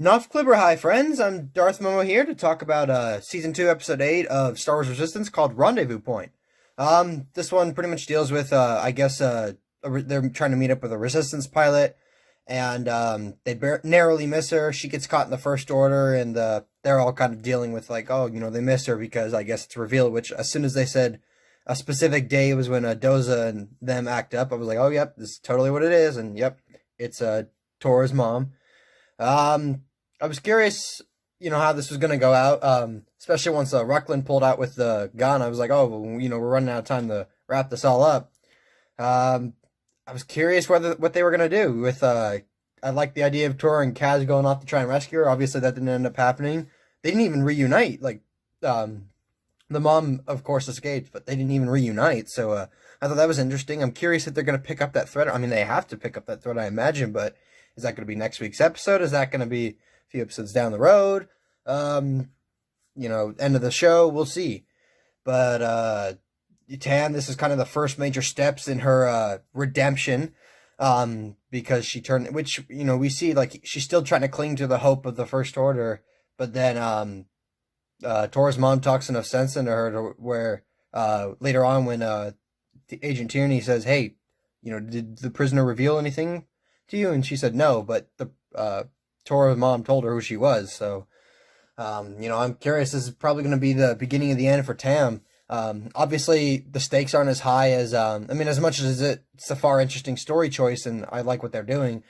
Knopf Klibber, hi friends, I'm Darth Momo here to talk about Season 2, Episode 8 of Star Wars Resistance called Rendezvous Point. This one pretty much deals with, they're trying to meet up with a Resistance pilot, and they narrowly miss her. She gets caught in the First Order, and they're all kind of dealing with, like, oh, you know, they missed her because I guess it's revealed, which as soon as they said a specific day was when Doza and them act up, I was like, oh, yep, this is totally what it is, and yep, it's Tora's mom. I was curious, you know, how this was going to go out, especially once Ruckland pulled out with the gun. I was like, oh, well, you know, we're running out of time to wrap this all up. I was curious what they were going to do with, I like the idea of Tora and Kaz going off to try and rescue her. Obviously, that didn't end up happening. They didn't even reunite. Like, the mom, of course, escaped, but they didn't even reunite. So, I thought that was interesting. I'm curious if they're going to pick up that thread. I mean, they have to pick up that thread, I imagine, but is that going to be next week's episode? Is that going to be a few episodes down the road? You know, end of the show, we'll see. But Tam, this is kind of the first major steps in her redemption, because she turned, which, you know, we see, like, she's still trying to cling to the hope of the First Order, but then Tora's mom talks enough sense into her to where later on when Agent Tierney says, hey, you know, did the prisoner reveal anything to you? And she said no, but the Tora's mom told her who she was. So, you know, I'm curious. This is probably going to be the beginning of the end for Tam. Obviously, the stakes aren't as high as, I mean, as much as it's a far interesting story choice, and I like what they're doing,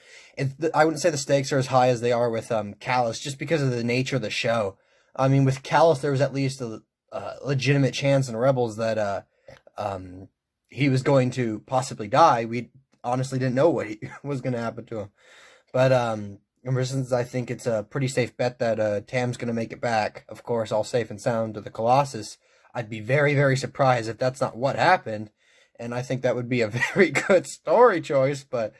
I wouldn't say the stakes are as high as they are with Callus, just because of the nature of the show. I mean, with Callus, there was at least a legitimate chance in Rebels that he was going to possibly die. We honestly didn't know what was going to happen to him. But in Resistance, I think it's a pretty safe bet that Tam's going to make it back. Of course, all safe and sound to the Colossus. I'd be very, very surprised if that's not what happened. And I think that would be a very good story choice. But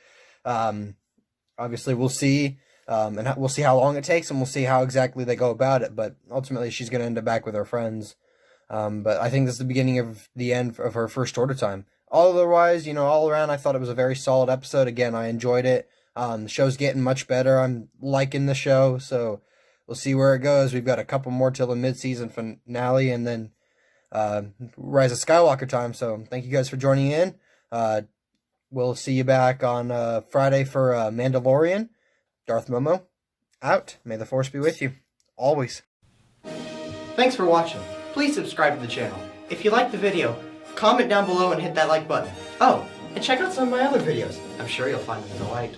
obviously, we'll see. And we'll see how long it takes, and we'll see how exactly they go about it. But ultimately, she's going to end up back with her friends. But I think this is the beginning of the end of her First Order time. Otherwise, you know, all around, I thought it was a very solid episode. Again, I enjoyed it. The show's getting much better. I'm liking the show, so we'll see where it goes. We've got a couple more till the mid-season finale, and then Rise of Skywalker time. So thank you guys for joining in. We'll see you back on Friday for Mandalorian. Darth Momo, out. May the Force be with you. Always. Thanks for watching. Please subscribe to the channel. If you liked the video, comment down below and hit that like button. Oh, and check out some of my other videos. I'm sure you'll find them in the light.